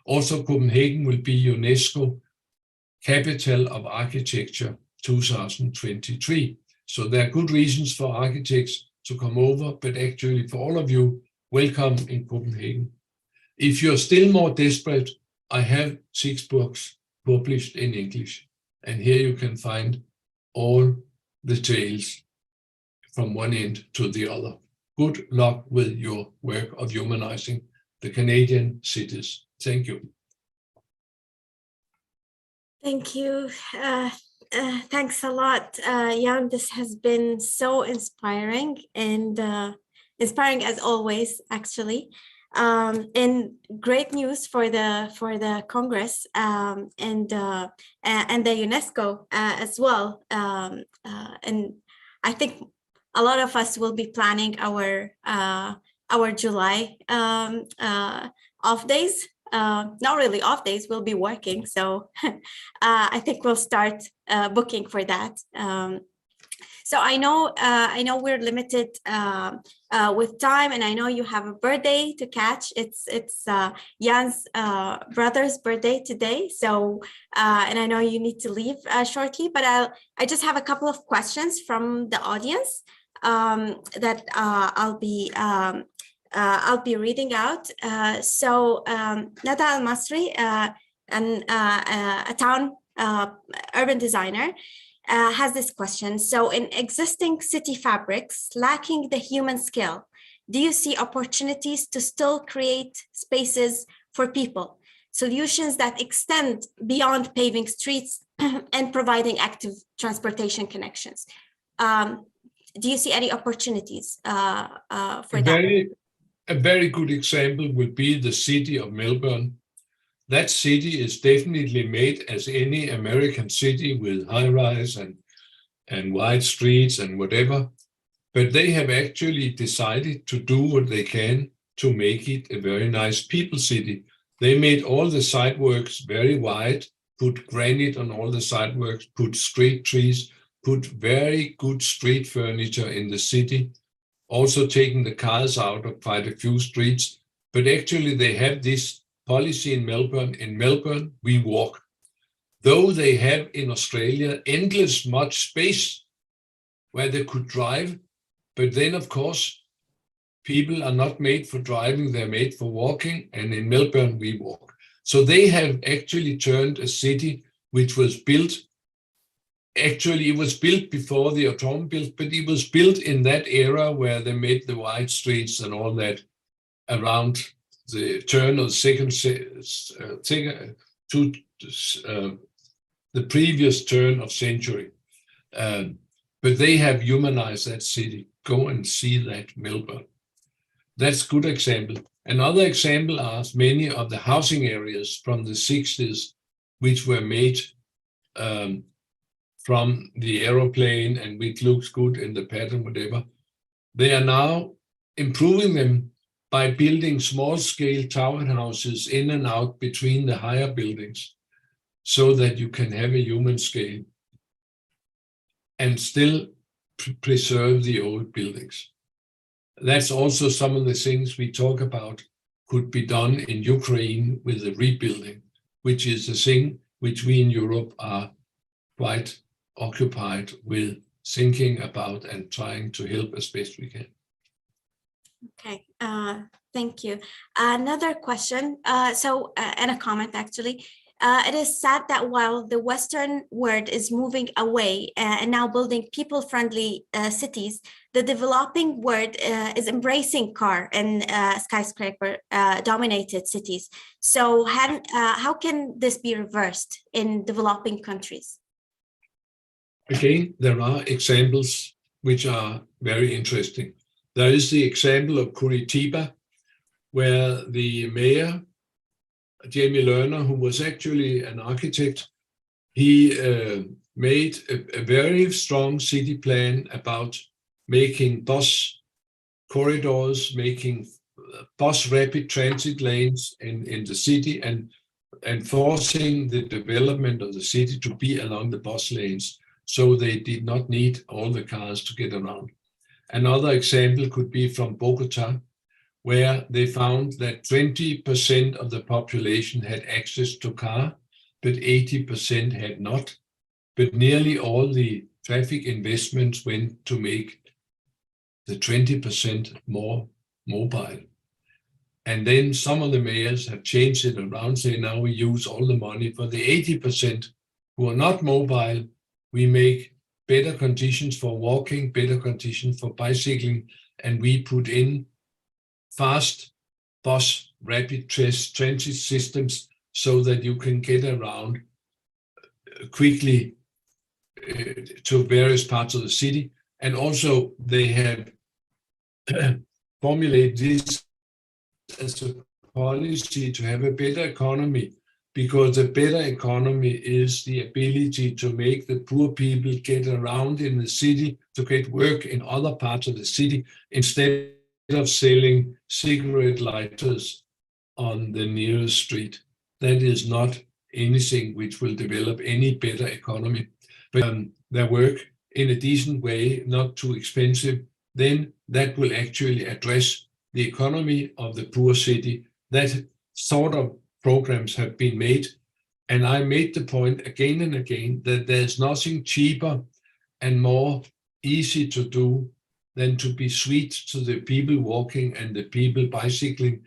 Also, Copenhagen will be UNESCO Capital of Architecture 2023. So there are good reasons for architects to come over, but actually for all of you, welcome in Copenhagen. If you're still more desperate, I have 6 books published in English, and here you can find all the tales from one end to the other. Good luck with your work of humanizing the Canadian cities. Thank you. Thank you. Thanks a lot, Jan. This has been so inspiring and inspiring as always, actually. And great news for the Congress and the UNESCO as well. And I think a lot of us will be planning our July off days. Not really off days, we'll be working. So I think we'll start booking for that. So I know we're limited with time, and I know you have a birthday to catch. It's Jan's brother's birthday today. So and I know you need to leave shortly, but I just have a couple of questions from the audience that I'll be reading out. So Nada Al-Masri, a town urban designer, has this question. So in existing city fabrics lacking the human skill, do you see opportunities to still create spaces for people, solutions that extend beyond paving streets and providing active transportation connections? Do you see any opportunities for that? A very good example would be the city of Melbourne. That city is definitely made as any American city with high-rise and wide streets and whatever, but they have actually decided to do what they can to make it a very nice people city. They made all the sidewalks very wide, put granite on all the sidewalks, put street trees, put very good street furniture in the city, also taking the cars out of quite a few streets. But actually they have this policy in Melbourne, we walk. Though they have in Australia endless much space where they could drive, but then of course, people are not made for driving, they're made for walking, and in Melbourne we walk. So they have actually turned a city which was built, actually it was built before the automobile, but it was built in that era where they made the wide streets and all that around the turn of the previous turn of century. But they have humanized that city. Go and see that Melbourne. That's a good example. Another example are many of the housing areas from the 60s, which were made from the aeroplane and which looks good in the pattern, whatever. They are now improving them by building small-scale townhouses in and out between the higher buildings so that you can have a human scale and still preserve the old buildings. That's also some of the things we talk about could be done in Ukraine with the rebuilding, which is a thing which we in Europe are quite occupied with thinking about and trying to help as best we can. Okay, thank you. Another question, and a comment actually. It is sad that while the Western world is moving away and now building people-friendly cities, the developing world is embracing car and skyscraper-dominated cities. So how can this be reversed in developing countries? Again, there are examples which are very interesting. There is the example of Curitiba, where the mayor, Jamie Lerner, who was actually an architect, he made a very strong city plan about making bus corridors, making bus rapid transit lanes in the city, and forcing the development of the city to be along the bus lanes, so they did not need all the cars to get around. Another example could be from Bogota, where they found that 20% of the population had access to car, but 80% had not. But nearly all the traffic investments went to make the 20% more mobile. And then some of the mayors have changed it around, saying now we use all the money for the 80% who are not mobile. We make better conditions for walking, better conditions for bicycling, and we put in fast bus rapid transit systems so that you can get around quickly to various parts of the city. And also they have formulated this as a policy to have a better economy because a better economy is the ability to make the poor people get around in the city, to get work in other parts of the city, instead of selling cigarette lighters on the nearest street. That is not anything which will develop any better economy. But their work in a decent way, not too expensive, then that will actually address the economy of the poor city. That sort of programs have been made. And I made the point again and again that there's nothing cheaper and more easy to do than to be sweet to the people walking and the people bicycling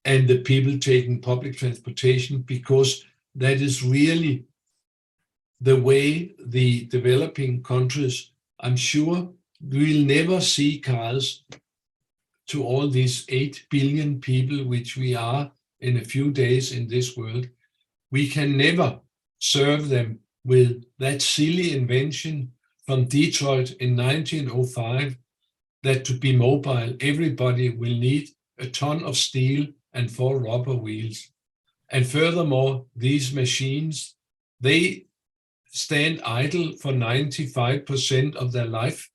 and the people taking public transportation, because that is really the way the developing countries, I'm sure we'll never see cars to all these 8 billion people, which we are in a few days in this world. We can never serve them with that silly invention from Detroit in 1905, that to be mobile, everybody will need a ton of steel and 4 rubber wheels. And furthermore, these machines, they stand idle for 95% of their life.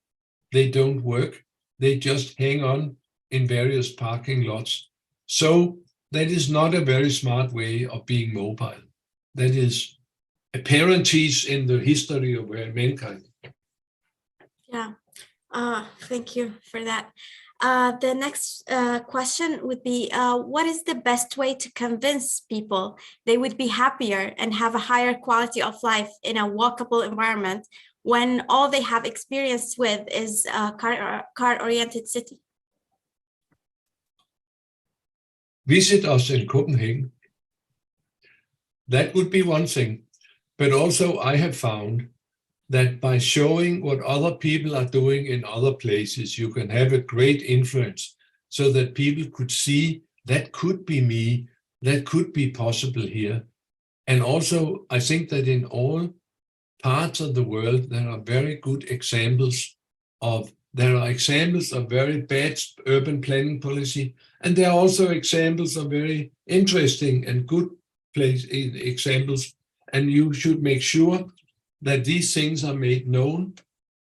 They don't work. They just hang on in various parking lots. So that is not a very smart way of being mobile. That is a parenthesis in the history of mankind. Yeah, thank you for that. The next question would be, what is the best way to convince people they would be happier and have a higher quality of life in a walkable environment when all they have experience with is a car-oriented city? Visit us in Copenhagen. That would be one thing. But also I have found that by showing what other people are doing in other places, you can have a great influence, so that people could see that could be me, that could be possible here. And also, I think that in all parts of the world, there are very good examples of very bad urban planning policy, and there are also examples of very interesting and good examples. And you should make sure that these things are made known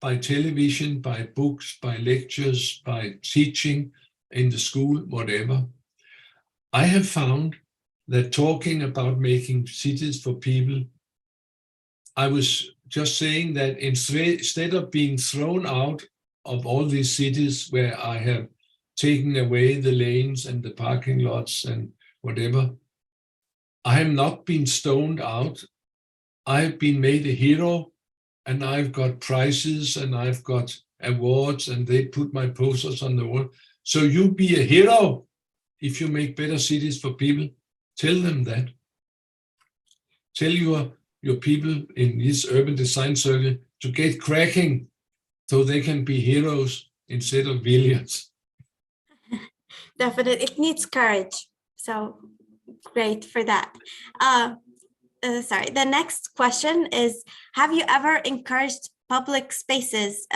by television, by books, by lectures, by teaching in the school, whatever. I have found that talking about making cities for people, I was just saying that instead of being thrown out of all these cities where I have taken away the lanes and the parking lots and whatever, I have not been stoned out. I've been made a hero, and I've got prizes and I've got awards, and they put my posters on the wall. So you be a hero if you make better cities for people. Tell them that. Tell your people in this urban design circle to get cracking so they can be heroes instead of villains. Definitely, it needs courage. So great for that. Sorry, the next question is, have you ever encountered public spaces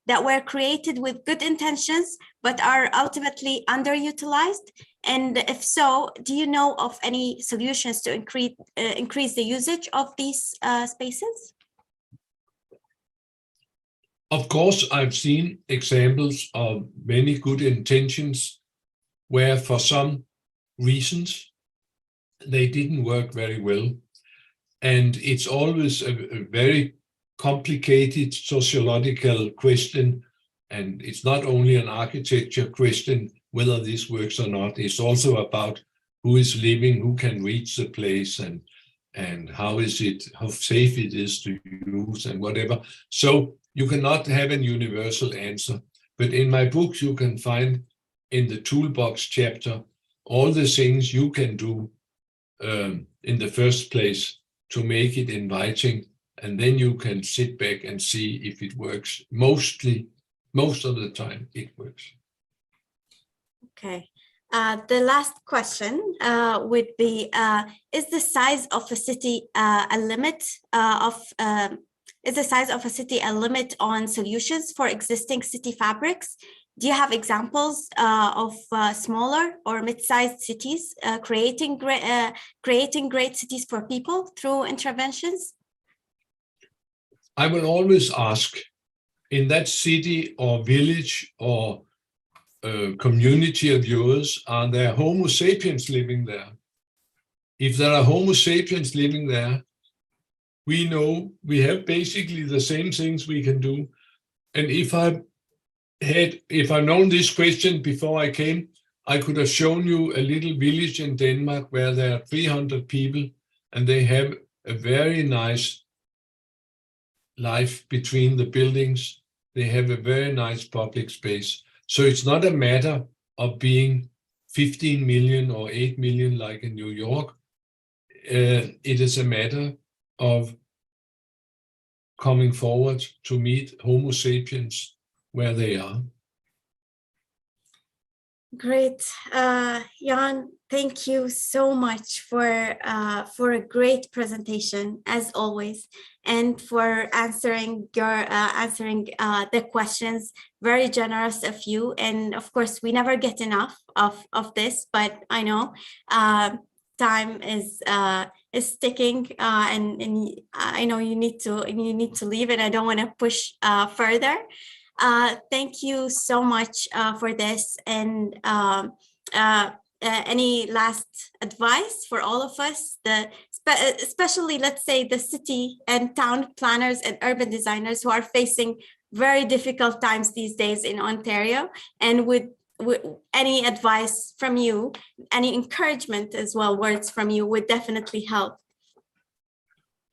that were created with good intentions but are ultimately underutilized? And if so, do you know of any solutions to increase the usage of these spaces? Of course, I've seen examples of many good intentions where for some reasons they didn't work very well. And it's always a very complicated sociological question. And it's not only an architecture question whether this works or not. It's also about who is living, who can reach the place, and how safe it is to use and whatever. So you cannot have a universal answer. But in my book, you can find in the toolbox chapter all the things you can do in the first place to make it inviting, and then you can sit back and see if it works. Most of the time it works. Okay. The last question would be: is the size of a city a limit on solutions for existing city fabrics? Do you have examples of smaller or mid-sized cities creating great cities for people through interventions? I will always ask, in that city or village or community of yours, are there Homo sapiens living there? If there are Homo sapiens living there, we know we have basically the same things we can do. And if I've known this question before I came, I could have shown you a little village in Denmark where there are 300 people and they have a very nice life between the buildings. They have a very nice public space. So it's not a matter of being 15 million or 8 million like in New York. It is a matter of coming forward to meet Homo sapiens where they are. Great. Jan, thank you so much for a great presentation, as always, and for answering the questions. Very generous of you. And of course, we never get enough of this, but I know time is ticking, and I know you need to leave, and I don't want to push further. Thank you so much for this. And any last advice for all of us, especially, let's say, the city and town planners and urban designers who are facing very difficult times these days in Ontario, and with any advice from you, any encouragement as well, words from you would definitely help.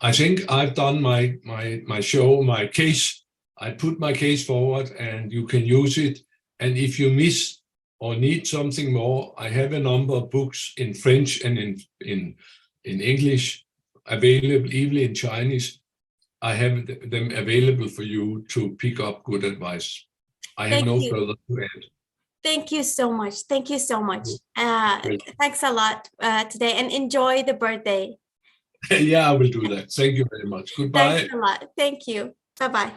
I think I've done my show, my case. I put my case forward and you can use it. And if you miss or need something more, I have a number of books in French and in English available, even in Chinese. I have them available for you to pick up good advice. I have no further to add. Thank you so much. Thank you so much. Thanks a lot today, and enjoy the birthday. Yeah, I will do that. Thank you very much. Goodbye. Thanks a lot. Thank you. Bye-bye.